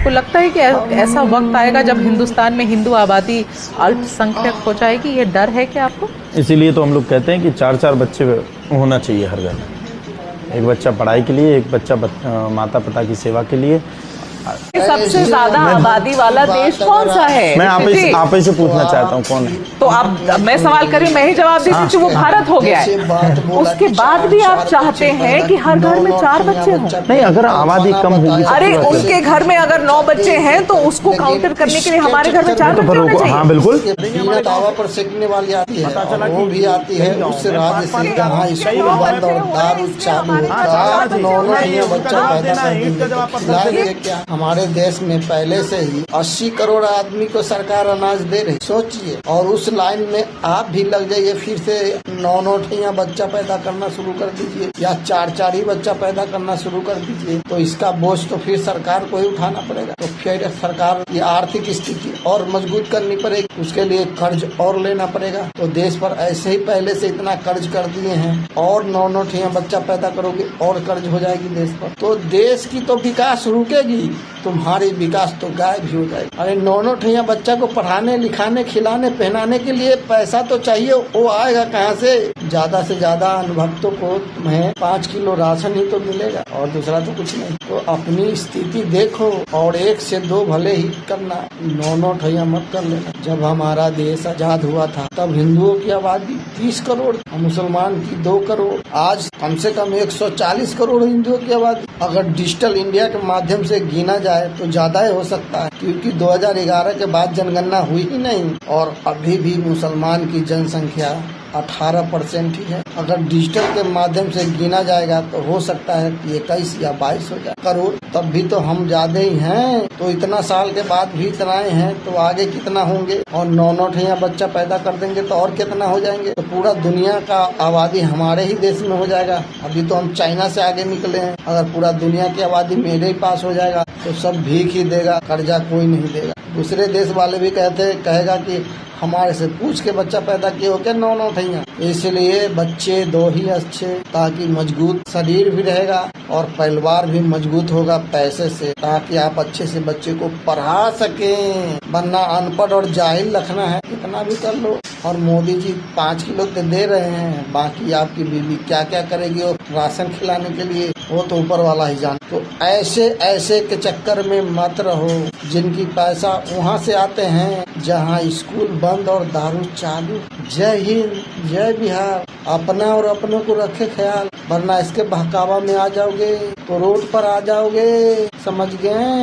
आपको लगता है कि ऐसा वक्त आएगा जब हिंदुस्तान में हिंदू आबादी अल्पसंख्यक हो जाएगी? ये डर है क्या आपको? इसीलिए तो हम लोग कहते हैं कि 4-4 बच्चे होना चाहिए हर घर में। एक बच्चा पढ़ाई के लिए, एक बच्चा माता पिता की सेवा के लिए। सबसे ज्यादा आबादी वाला देश कौन सा है? मैं आप ही से पूछना चाहता हूँ कौन है? तो आप, मैं सवाल कर रही हूँ, मैं ही जवाब देती हूँ कि वो भारत हो गया है। उसके बाद भी आप चाहते हैं कि हर घर में 4 बच्चे हों? नहीं, अगर आबादी कम होगी। अरे उनके घर में अगर 9 बच्चे हैं तो उसको काउंटर करने के लिए हमारे घर में 4 बच्चे होने चाहिए। हाँ बिल्कुल। बिना दावा पर सेकने वाली आती है, वो भी आती है उस राज्य से जहाँ स्कूल बंद और दारू चालू होता है। 9 बच्चा पैदा कर क्या हमारे देश में पहले से ही 80 करोड़ आदमी को सरकार अनाज दे रही, सोचिए। और उस लाइन में आप भी लग जाइए, फिर से 9 बच्चा पैदा करना शुरू कर दीजिए या 4 ही बच्चा पैदा करना शुरू कर दीजिए, तो इसका बोझ तो फिर सरकार को ही उठाना पड़ेगा। तो फिर सरकार की आर्थिक स्थिति और मजबूत करनी पड़ेगी, उसके लिए कर्ज और लेना पड़ेगा। तो देश पर ऐसे ही पहले से इतना कर्ज कर दिए हैं, और 9 बच्चा पैदा करोगे और कर्ज हो जाएगी देश पर, तो देश की तो विकास रुकेगी, तुम्हारी विकास तो गायब भी हो जाएगी। अरे 9 बच्चा को पढ़ाने लिखाने खिलाने पहनाने के लिए पैसा तो चाहिए, वो आएगा कहाँ से? ज्यादा से ज्यादा अनुभक्तों को तुम्हें 5 किलो राशन ही तो मिलेगा, और दूसरा तो कुछ नहीं। तो अपनी स्थिति देखो, और 1 से 2 भले ही करना, 9 मत कर लेना। जब हमारा देश आजाद हुआ था तब हिंदुओं की आबादी 30 करोड़, मुसलमान की 2 करोड़, आज कम से कम 140 करोड़ हिंदुओं की आबादी। अगर डिजिटल इंडिया के माध्यम से गिना जाए तो ज्यादा ही हो सकता है, क्योंकि 2011 के बाद जनगणना हुई ही नहीं, और अभी भी मुसलमान की जनसंख्या 18% ही है। अगर डिजिटल के माध्यम से गिना जाएगा तो हो सकता है कि 21 या 22 हो जाए करोड़, तब भी तो हम ज्यादा ही हैं। तो इतना साल के बाद भी इतना ही हैं, तो आगे कितना होंगे? और 9 बच्चा पैदा कर देंगे तो और कितना हो जाएंगे? तो पूरा दुनिया का आबादी हमारे ही देश में हो जाएगा। अभी तो हम चाइना से आगे निकले हैं, अगर पूरा दुनिया की आबादी मेरे ही पास हो जाएगा तो सब भीख ही देगा, कर्जा कोई नहीं देगा। दूसरे देश वाले भी कहेगा कि हमारे से पूछ के बच्चा पैदा किए हो क्या 9 इसलिए बच्चे 2 ही अच्छे, ताकि मजबूत शरीर भी रहेगा और परिवार भी मजबूत होगा पैसे से, ताकि आप अच्छे से बच्चे को पढ़ा सकें। वरना अनपढ़ और जाहिल रखना है, कितना भी कर लो। और मोदी जी 5 किलो तो दे रहे हैं, बाकी आपकी बीवी क्या क्या करेगी वो राशन खिलाने के लिए, वो तो ऊपर वाला ही जाने। तो ऐसे के चक्कर में मत रहो। जिनकी पैसा वहाँ से आते हैं जहाँ स्कूल बंद और दारू चालू। जय हिंद, जय बिहार। अपना और अपनों को रखे ख्याल, वरना इसके बहकावा में आ जाओगे तो रोड पर आ जाओगे, समझ गए?